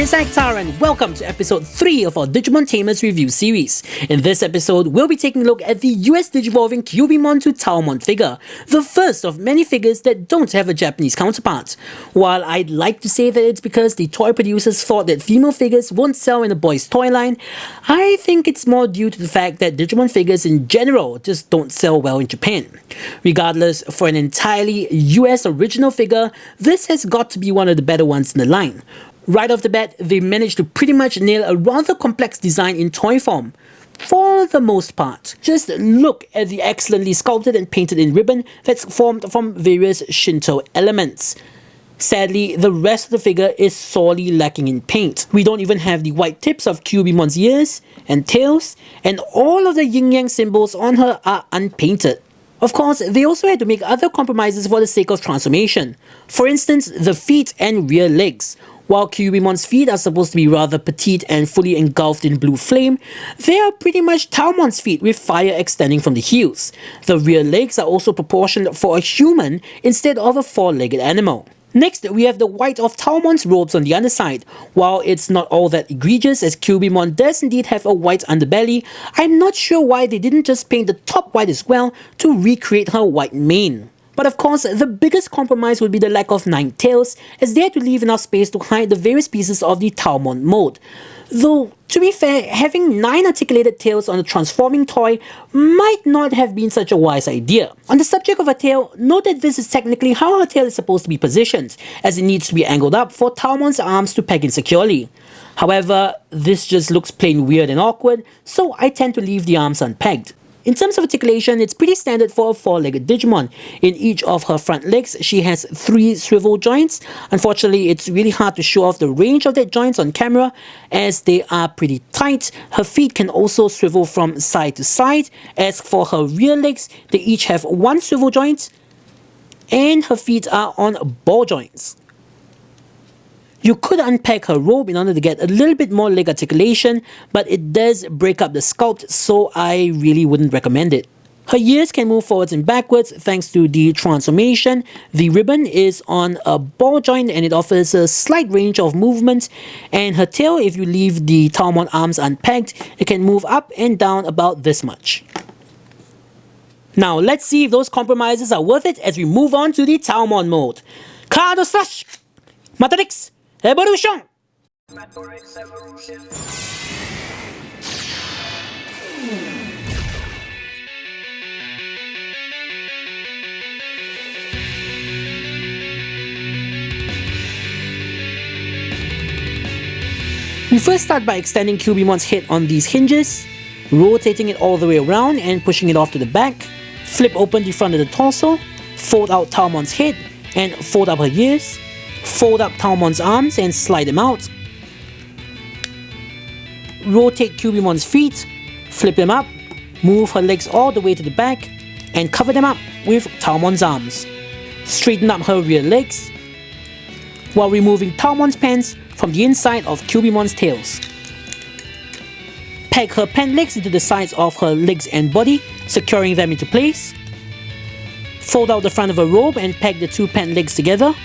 is Akhtar and welcome to episode 3 of our Digimon Tamers Review series. In this episode, we'll be taking a look at the US Digivolving Kyubimon to Taomon Figure, the first of many figures that don't have a Japanese counterpart. While I'd like to say that it's because the toy producers thought that female figures won't sell in a boys' toy line, I think it's more due to the fact that Digimon figures in general just don't sell well in Japan. Regardless, for an entirely US original figure, this has got to be one of the better ones in the line. Right off the bat, they managed to pretty much nail a rather complex design in toy form. For the most part. Just look at the excellently sculpted and painted in ribbon that's formed from various Shinto elements. Sadly, the rest of the figure is sorely lacking in paint. We don't even have the white tips of Kyubimon's ears and tails, and all of the yin-yang symbols on her are unpainted. Of course, they also had to make other compromises for the sake of transformation. For instance, the feet and rear legs. While Kyubimon's feet are supposed to be rather petite and fully engulfed in blue flame, they are pretty much Taomon's feet with fire extending from the heels. The rear legs are also proportioned for a human instead of a four-legged animal. Next, we have the white of Taomon's robes on the underside. While it's not all that egregious as Kyubimon does indeed have a white underbelly, I'm not sure why they didn't just paint the top white as well to recreate her white mane. But of course, the biggest compromise would be the lack of 9 tails, as they had to leave enough space to hide the various pieces of the Taomon mold. Though, to be fair, having 9 articulated tails on a transforming toy might not have been such a wise idea. On the subject of a tail, note that this is technically how her tail is supposed to be positioned, as it needs to be angled up for Taomon's arms to peg in securely. However, this just looks plain weird and awkward, so I tend to leave the arms unpegged. In terms of articulation, it's pretty standard for a 4-legged Digimon. In each of her front legs, she has 3 swivel joints. Unfortunately, it's really hard to show off the range of their joints on camera as they are pretty tight. Her feet can also swivel from side to side. As for her rear legs, they each have 1 swivel joint and her feet are on ball joints. You could unpack her robe in order to get a little bit more leg articulation, but it does break up the sculpt, so I really wouldn't recommend it. Her ears can move forwards and backwards thanks to the transformation. The ribbon is on a ball joint and it offers a slight range of movement. And her tail, if you leave the Taomon arms unpegged, it can move up and down about this much. Now let's see if those compromises are worth it as we move on to the Taomon mode. Card slash Matrix Evolution! We first start by extending Kyubimon's head on these hinges, rotating it all the way around and pushing it off to the back, flip open the front of the torso, fold out Taomon's head and fold up her ears, fold up Taomon's arms and slide them out. Rotate Kyubimon's feet, flip them up, move her legs all the way to the back, and cover them up with Taomon's arms. Straighten up her rear legs, while removing Taomon's pants from the inside of Kyubimon's tails. Peg her pant legs into the sides of her legs and body, securing them into place. Fold out the front of her robe and peg the 2 pant legs together.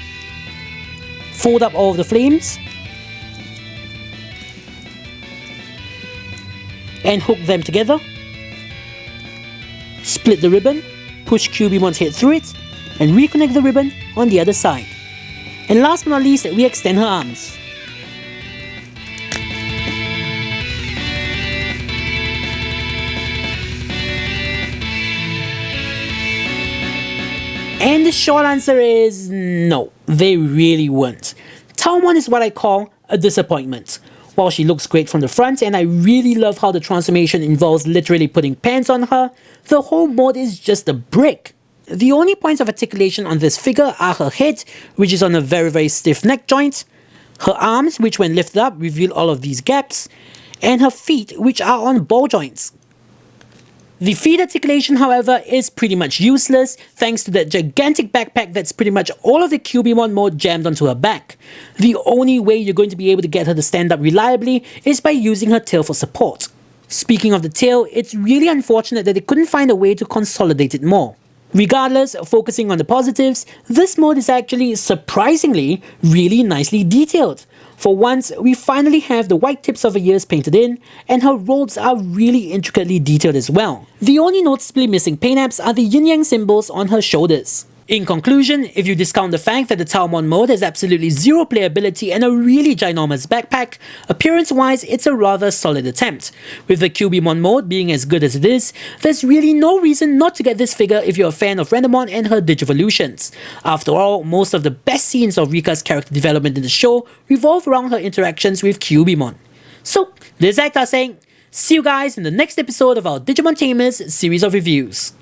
Fold up all of the flames and hook them together. Split the ribbon, push Kyubimon's head through it and reconnect the ribbon on the other side. And last but not least, we extend her arms. And the short answer is no, they really weren't. Taomon is what I call a disappointment. While she looks great from the front and I really love how the transformation involves literally putting pants on her, the whole mode is just a brick. The only points of articulation on this figure are her head, which is on a very stiff neck joint, her arms, which when lifted up reveal all of these gaps, and her feet, which are on ball joints. The feet articulation, however, is pretty much useless thanks to that gigantic backpack that's pretty much all of the Kyubimon mode jammed onto her back. The only way you're going to be able to get her to stand up reliably is by using her tail for support. Speaking of the tail, it's really unfortunate that they couldn't find a way to consolidate it more. Regardless, focusing on the positives, this mode is actually surprisingly really nicely detailed. For once, we finally have the white tips of her ears painted in, and her robes are really intricately detailed as well. The only noticeably missing paint apps are the yin-yang symbols on her shoulders. In conclusion, if you discount the fact that the Taomon mode has absolutely zero playability and a really ginormous backpack, appearance-wise it's a rather solid attempt. With the Kyubimon mode being as good as it is, there's really no reason not to get this figure if you're a fan of Renamon and her Digivolutions. After all, most of the best scenes of Rika's character development in the show revolve around her interactions with Kyubimon. So, this is Acta saying, see you guys in the next episode of our Digimon Tamers series of reviews.